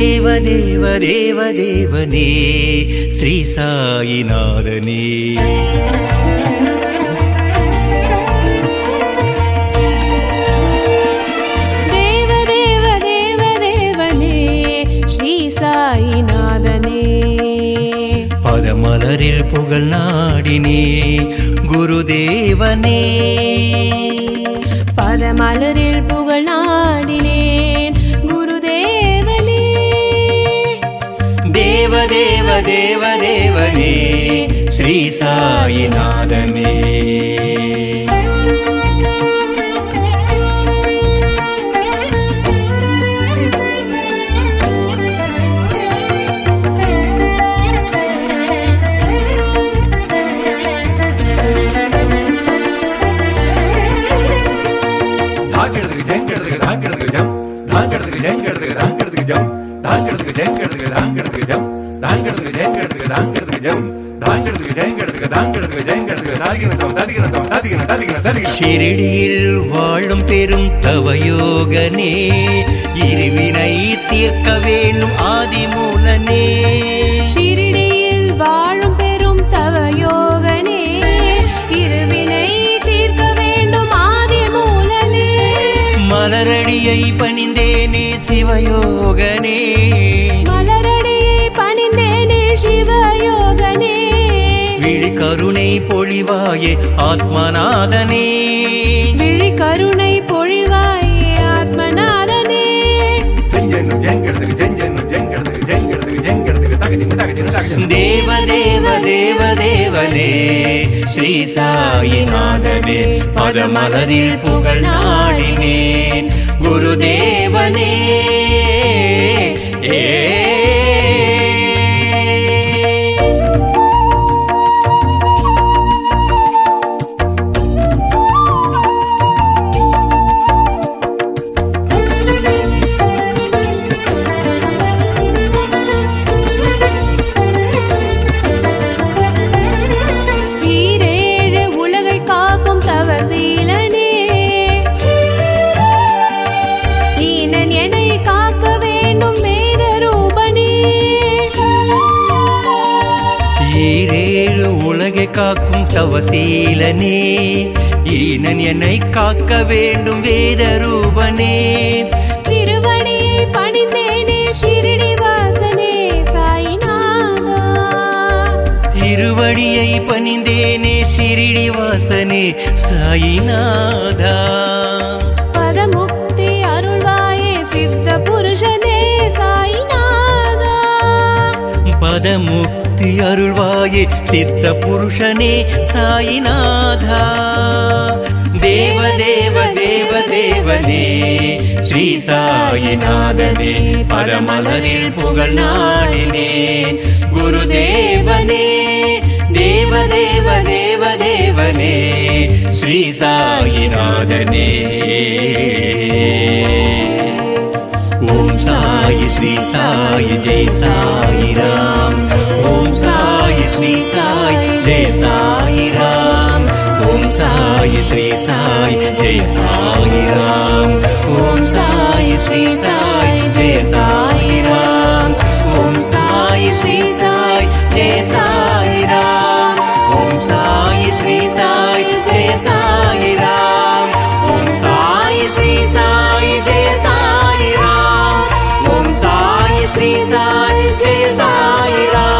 தேவ தேவ தேவனே ஸ்ரீ சாயிநாதனே. தேவ தேவ தேவ தேவனே ஸ்ரீ சாயிநாதனே. பதமலரில் புகழ் நாடினே குருதேவனே. பதமலரில் புகழ் நாடினேன் குருதேவனே. தேவ தேவ தேவ தேவனே ஸ்ரீ சாயிநாதனே. ஷிரடியில் வாழும் பெரும் தவயோகனே, இருவினை தீர்க்க வேண்டும் ஆதிமூலனே. ஷிரடியில் வாழும் பெரும் தவயோகனே, இருவினை தீர்க்க வேண்டும் ஆதிமூலனே. மலரடியை பணிந்தேனே சிவயோகனே. மலரடியை பணிந்தேனே சிவயோகனே. விழி கருணை பொழிவாயே ஆத்மநாதனே. விழி கருணை பொழிவாயே ஆத்மநாதனே. தேவ தேவ தேவ தேவனே ஸ்ரீ சாயிநாதனே. பதமலரில் புகழ் நாடினேன் குருதேவனே. காக்கும் தவசீலனே, ஈனன் என்னை காக்க வேண்டும் வேத ரூபனே. திருவடியை பணிந்தேனே ஷிரடி வாசனே சாயிநாதா. திருவடியை பணிந்தேனே ஷிரடி வாசனே சாயிநாதா. பதமுக்தி அருள்வாயே சித்த புருஷனே சாயிநாதா. பதமுக்தி அருள்வாயே சித்த புருஷனே சாயிநாதா. தேவ தேவ தேவ தேவனே ஸ்ரீ சாயிநாதனே. பதமலரில் புகழ் நாடினேன் குருதேவனே. தேவ தேவ தேவ தேவனே ஸ்ரீ சாயிநாதனே. ஓம் சாயி ஸ்ரீ சாயி ஜெய் சாயி ராம். ஓம் சாயி ஸ்ரீ சாயி ஜெய் சாயி ராம். ஓம் சாயி ஸ்ரீ சாயி ஜெய் சாயி ராம். ஓம் சாயி ஸ்ரீ சாயி ஜெய் சாயி ராம். ஓம் சாயி ஸ்ரீ சாயி ஜெய் சாயி ராம். ஓம் சாயி ஸ்ரீ சாயி ஜெய் சாயி ராம். ஓம் சாயி ஸ்ரீ சாயி ஜெய் சாயி ராம். ஓம் சாயி ஸ்ரீ சாயி ஜெய் சாயி ராம்.